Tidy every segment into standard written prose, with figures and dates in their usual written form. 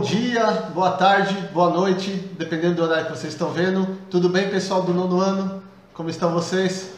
dia, boa tarde, boa noite, dependendo do horário que vocês estão vendo. Tudo bem, pessoal do nono ano? Como estão vocês?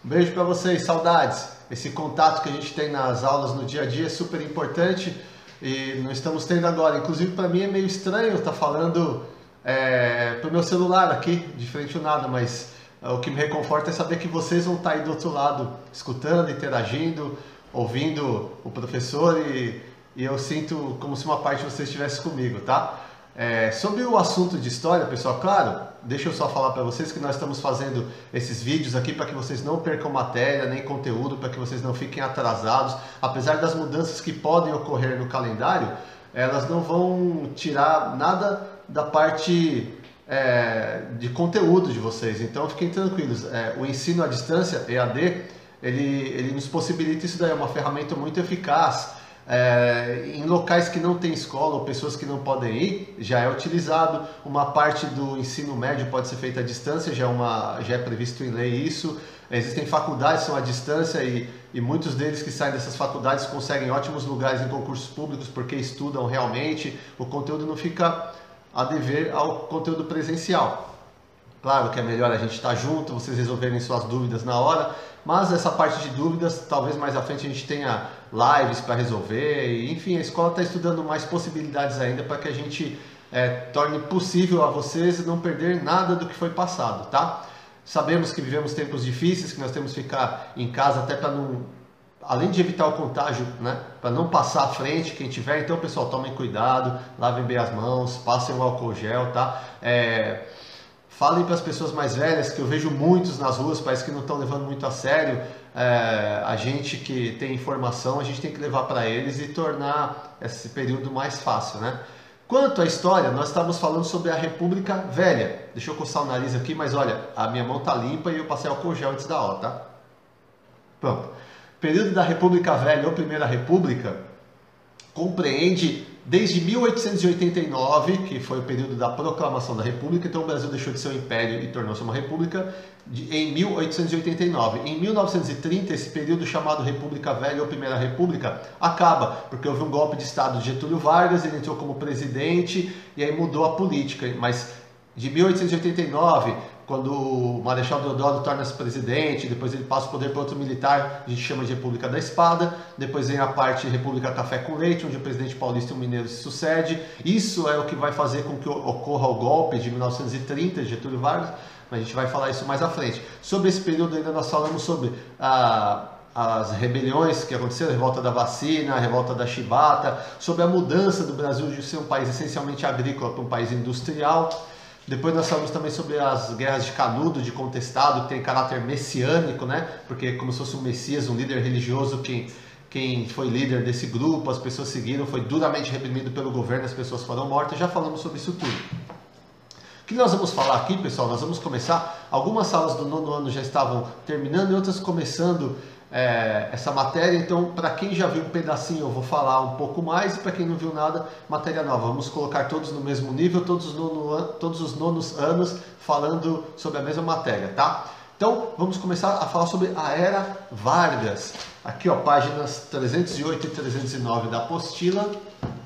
Um beijo para vocês, saudades. Esse contato que a gente tem nas aulas no dia a dia é super importante e não estamos tendo agora. Inclusive, para mim é meio estranho estar falando para o meu celular aqui, de frente ao nada, mas o que me reconforta é saber que vocês vão estar aí do outro lado, escutando, interagindo, ouvindo o professor e eu sinto como se uma parte de vocês estivesse comigo, tá? Sobre o assunto de história, pessoal, claro, deixa eu só falar para vocês que nós estamos fazendo esses vídeos aqui para que vocês não percam matéria, nem conteúdo, para que vocês não fiquem atrasados. Apesar das mudanças que podem ocorrer no calendário, elas não vão tirar nada da parte de conteúdo de vocês, então fiquem tranquilos. O ensino à distância, EAD, ele nos possibilita isso daí, é uma ferramenta muito eficaz. Em locais que não tem escola ou pessoas que não podem ir, já é utilizado. Uma parte do ensino médio pode ser feita à distância, já é previsto em lei isso. Existem faculdades que são à distância e muitos deles que saem dessas faculdades conseguem ótimos lugares em concursos públicos porque estudam realmente. O conteúdo não fica a dever ao conteúdo presencial. Claro que é melhor a gente estar junto, vocês resolverem suas dúvidas na hora, mas essa parte de dúvidas, talvez mais à frente a gente tenha lives para resolver, e, enfim, a escola está estudando mais possibilidades ainda para que a gente torne possível a vocês não perder nada do que foi passado, tá? Sabemos que vivemos tempos difíceis, que nós temos que ficar em casa até para não, além de evitar o contágio, né, para não passar à frente quem tiver. Então, pessoal, tomem cuidado, lavem bem as mãos, passem o álcool gel, tá? Falem para as pessoas mais velhas, que eu vejo muitos nas ruas, parece que não estão levando muito a sério. A gente que tem informação, a gente tem que levar para eles e tornar esse período mais fácil, né? Quanto à história, nós estamos falando sobre a República Velha. Deixa eu coçar o nariz aqui, mas olha, a minha mão tá limpa e eu passei álcool gel antes da aula, tá? Pronto. O período da República Velha ou Primeira República compreende desde 1889, que foi o período da proclamação da República. Então o Brasil deixou de ser um império e tornou-se uma república em 1889. Em 1930, esse período chamado República Velha ou Primeira República acaba, porque houve um golpe de Estado de Getúlio Vargas, ele entrou como presidente e aí mudou a política. Mas de 1889, quando o Marechal Deodoro torna-se presidente, depois ele passa o poder para outro militar, a gente chama de República da Espada. Depois vem a parte República Café com Leite, onde o presidente paulista e o mineiro se sucede. Isso é o que vai fazer com que ocorra o golpe de 1930 de Getúlio Vargas, mas a gente vai falar isso mais à frente. Sobre esse período ainda nós falamos sobre as rebeliões que aconteceram, a revolta da vacina, a revolta da chibata, sobre a mudança do Brasil de ser um país essencialmente agrícola para um país industrial. Depois nós falamos também sobre as guerras de Canudo, de Contestado, que tem caráter messiânico, né? Porque como se fosse um messias, um líder religioso, quem foi líder desse grupo, as pessoas seguiram, foi duramente reprimido pelo governo, as pessoas foram mortas. Já falamos sobre isso tudo. O que nós vamos falar aqui, pessoal? Nós vamos começar, algumas salas do nono ano já estavam terminando e outras começando essa matéria. Então, para quem já viu um pedacinho, eu vou falar um pouco mais, e para quem não viu nada, matéria nova. Vamos colocar todos no mesmo nível, todos os nonos anos falando sobre a mesma matéria, tá? Então, vamos começar a falar sobre a Era Vargas. Aqui, ó, páginas 308 e 309 da apostila,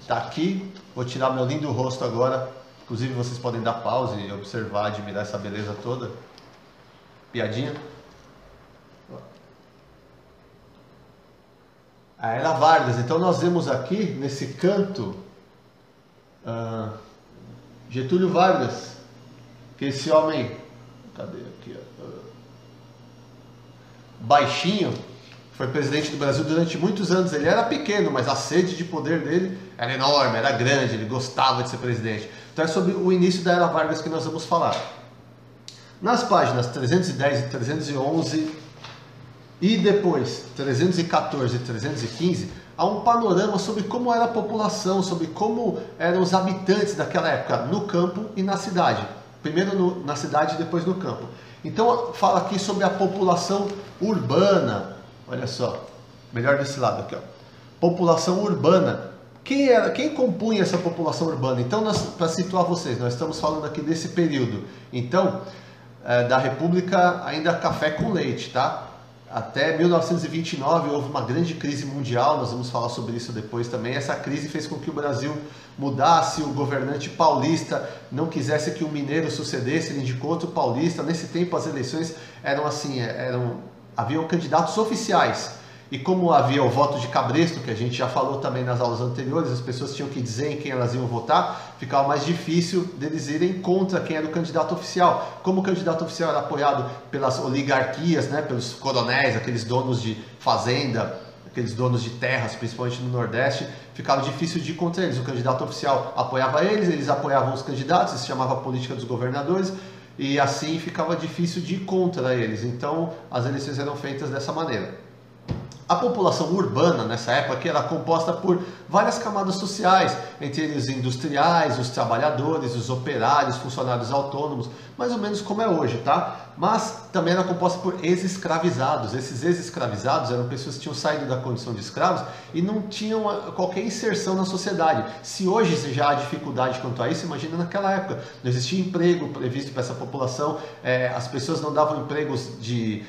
tá aqui. Vou tirar meu lindo rosto agora. Inclusive, vocês podem dar pausa e observar, admirar essa beleza toda. Piadinha? A Era Vargas. Então nós vemos aqui nesse canto Getúlio Vargas, que esse homem, cadê aqui, baixinho, foi presidente do Brasil durante muitos anos. Ele era pequeno, mas a sede de poder dele era enorme, era grande, ele gostava de ser presidente. Então é sobre o início da Era Vargas que nós vamos falar. Nas páginas 310 e 311 e depois 314 e 315, há um panorama sobre como era a população, sobre como eram os habitantes daquela época no campo e na cidade. Primeiro na cidade e depois no campo. Então fala aqui sobre a população urbana. Olha só, melhor desse lado aqui, ó. População urbana. Quem compunha essa população urbana? Então, para situar vocês, nós estamos falando aqui desse período. Então, da República ainda café com leite, tá? Até 1929 houve uma grande crise mundial, nós vamos falar sobre isso depois também. Essa crise fez com que o Brasil mudasse, o governante paulista não quisesse que o mineiro sucedesse, ele indicou outro paulista. Nesse tempo as eleições eram assim, haviam candidatos oficiais. E como havia o voto de cabresto, que a gente já falou também nas aulas anteriores, as pessoas tinham que dizer em quem elas iam votar, ficava mais difícil deles irem contra quem era o candidato oficial. Como o candidato oficial era apoiado pelas oligarquias, né, pelos coronéis, aqueles donos de fazenda, aqueles donos de terras, principalmente no Nordeste, ficava difícil de ir contra eles. O candidato oficial apoiava eles, eles apoiavam os candidatos, isso se chamava política dos governadores, e assim ficava difícil de ir contra eles. Então as eleições eram feitas dessa maneira. A população urbana nessa época era composta por várias camadas sociais, entre eles os industriais, os trabalhadores, os operários, funcionários autônomos, mais ou menos como é hoje, tá? Mas também era composta por ex-escravizados. Esses ex-escravizados eram pessoas que tinham saído da condição de escravos e não tinham qualquer inserção na sociedade. Se hoje já há dificuldade quanto a isso, imagina naquela época. Não existia emprego previsto para essa população, as pessoas não davam empregos de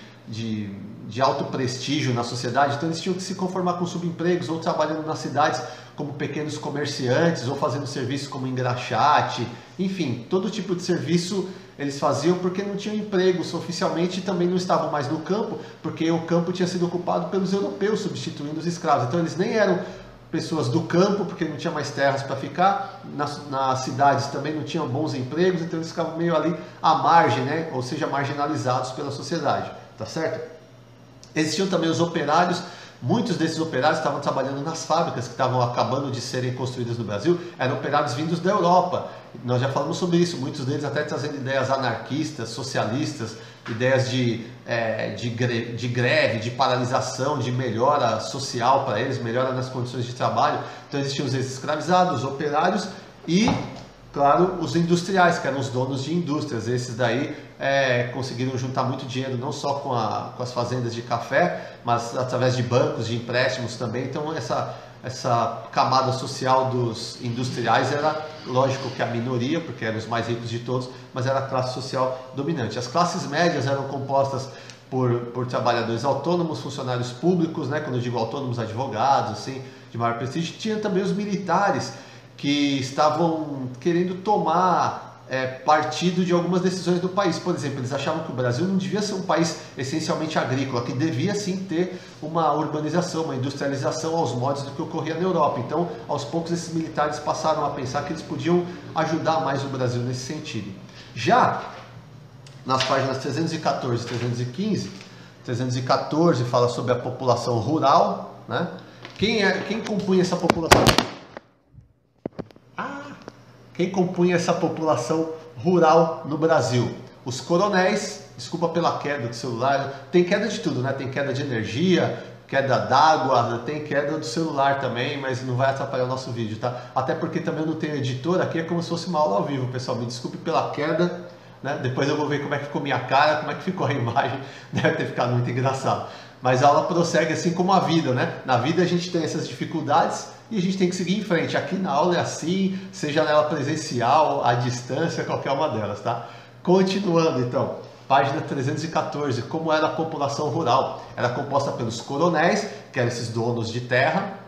alto prestígio na sociedade, então eles tinham que se conformar com subempregos ou trabalhando nas cidades como pequenos comerciantes ou fazendo serviços como engraxate, enfim, todo tipo de serviço eles faziam porque não tinham empregos oficialmente e também não estavam mais no campo, porque o campo tinha sido ocupado pelos europeus, substituindo os escravos. Então eles nem eram pessoas do campo, porque não tinha mais terras para ficar, nas cidades também não tinham bons empregos, então eles ficavam meio ali à margem, né? Ou seja, marginalizados pela sociedade, tá certo? Existiam também os operários. Muitos desses operários estavam trabalhando nas fábricas que estavam acabando de serem construídas no Brasil, eram operários vindos da Europa. Nós já falamos sobre isso, muitos deles até trazendo ideias anarquistas, socialistas, ideias de greve, de paralisação, de melhora social para eles, melhora nas condições de trabalho. Então existiam os ex-escravizados, os operários e, claro, os industriais, que eram os donos de indústrias. Esses daí conseguiram juntar muito dinheiro, não só com as fazendas de café, mas através de bancos, de empréstimos também. Então essa camada social dos industriais era, lógico que a minoria, porque eram os mais ricos de todos, mas era a classe social dominante. As classes médias eram compostas por trabalhadores autônomos, funcionários públicos, né? Quando eu digo autônomos, advogados, assim, de maior prestígio. Tinha também os militares, que estavam querendo tomar partido de algumas decisões do país. Por exemplo, eles achavam que o Brasil não devia ser um país essencialmente agrícola, que devia sim ter uma urbanização, uma industrialização aos moldes do que ocorria na Europa. Então, aos poucos, esses militares passaram a pensar que eles podiam ajudar mais o Brasil nesse sentido. Já nas páginas 314 e 315, 314 fala sobre a população rural, né? Quem compunha essa população? Quem compunha essa população rural no Brasil? Os coronéis, desculpa pela queda do celular, tem queda de tudo, né? Tem queda de energia, queda d'água, tem queda do celular também, mas não vai atrapalhar o nosso vídeo, tá? Até porque também eu não tenho editor, aqui é como se fosse uma aula ao vivo, pessoal, me desculpe pela queda, né? Depois eu vou ver como é que ficou minha cara, como é que ficou a imagem, deve ter ficado muito engraçado. Mas a aula prossegue assim como a vida, né? Na vida a gente tem essas dificuldades, e a gente tem que seguir em frente. Aqui na aula é assim, seja ela presencial, à distância, qualquer uma delas, tá? Continuando então, página 314, como era a população rural? Era composta pelos coronéis, que eram esses donos de terra,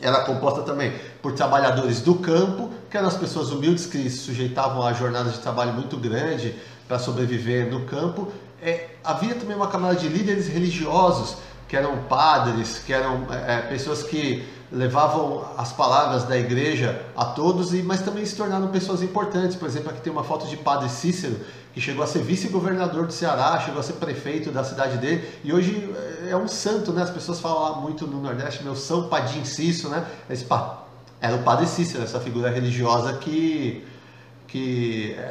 era composta também por trabalhadores do campo, que eram as pessoas humildes que se sujeitavam a jornadas de trabalho muito grande para sobreviver no campo. Havia também uma camada de líderes religiosos, que eram padres, que eram pessoas que levavam as palavras da igreja a todos, mas também se tornaram pessoas importantes. Por exemplo, aqui tem uma foto de Padre Cícero, que chegou a ser vice-governador do Ceará, chegou a ser prefeito da cidade dele, e hoje é um santo, né? As pessoas falam lá muito no Nordeste, meu São Padim Cícero, né? Era o Padre Cícero, essa figura religiosa que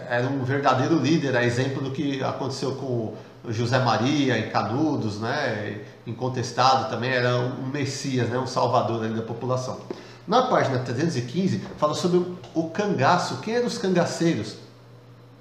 era um verdadeiro líder, a exemplo do que aconteceu com José Maria em Canudos, né? Incontestado também, era um messias, né? Um salvador ali da população. Na página 315 fala sobre o cangaço. Quem eram os cangaceiros?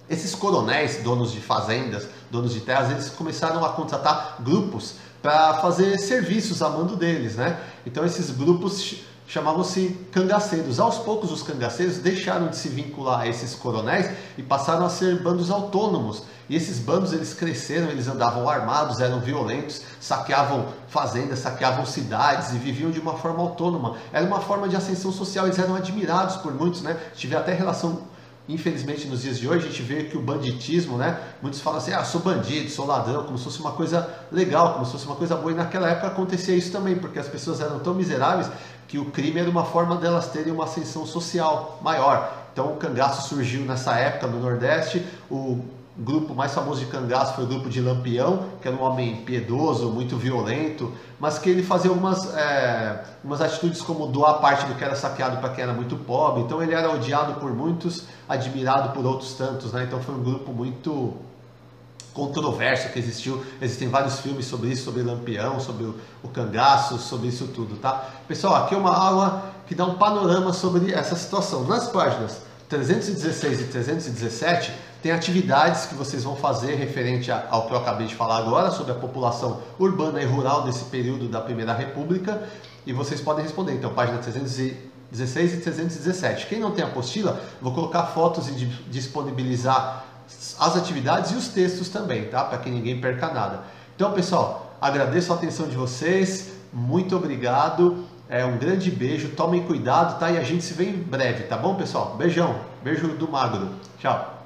Esses coronéis, donos de fazendas, donos de terras, eles começaram a contratar grupos para fazer serviços a mando deles, né? Então esses grupos chamavam-se cangaceiros. Aos poucos os cangaceiros deixaram de se vincular a esses coronéis e passaram a ser bandos autônomos. E esses bandos eles cresceram, eles andavam armados, eram violentos, saqueavam fazendas, saqueavam cidades e viviam de uma forma autônoma. Era uma forma de ascensão social, eles eram admirados por muitos, né? Tive até relação, infelizmente nos dias de hoje, a gente vê que o banditismo, né? Muitos falam assim, sou bandido, sou ladrão, como se fosse uma coisa legal, como se fosse uma coisa boa. E naquela época acontecia isso também, porque as pessoas eram tão miseráveis que o crime era uma forma delas terem uma ascensão social maior. Então o cangaço surgiu nessa época no Nordeste. O grupo mais famoso de cangaço foi o grupo de Lampião, que era um homem piedoso, muito violento, mas que ele fazia umas atitudes como doar parte do que era saqueado para quem era muito pobre. Então ele era odiado por muitos, admirado por outros tantos, né? Então foi um grupo muito controverso que existiu. Existem vários filmes sobre isso, sobre Lampião, sobre o cangaço, sobre isso tudo, tá? Pessoal, aqui é uma aula que dá um panorama sobre essa situação. Nas páginas 316 e 317 tem atividades que vocês vão fazer referente ao que eu acabei de falar agora, sobre a população urbana e rural desse período da Primeira República, e vocês podem responder. Então, página 316 e 317. Quem não tem apostila, vou colocar fotos e disponibilizar as atividades e os textos também, tá? Para que ninguém perca nada. Então, pessoal, agradeço a atenção de vocês, muito obrigado, um grande beijo, tomem cuidado, tá? E a gente se vê em breve, tá bom, pessoal? Beijão, beijo do Magro, tchau!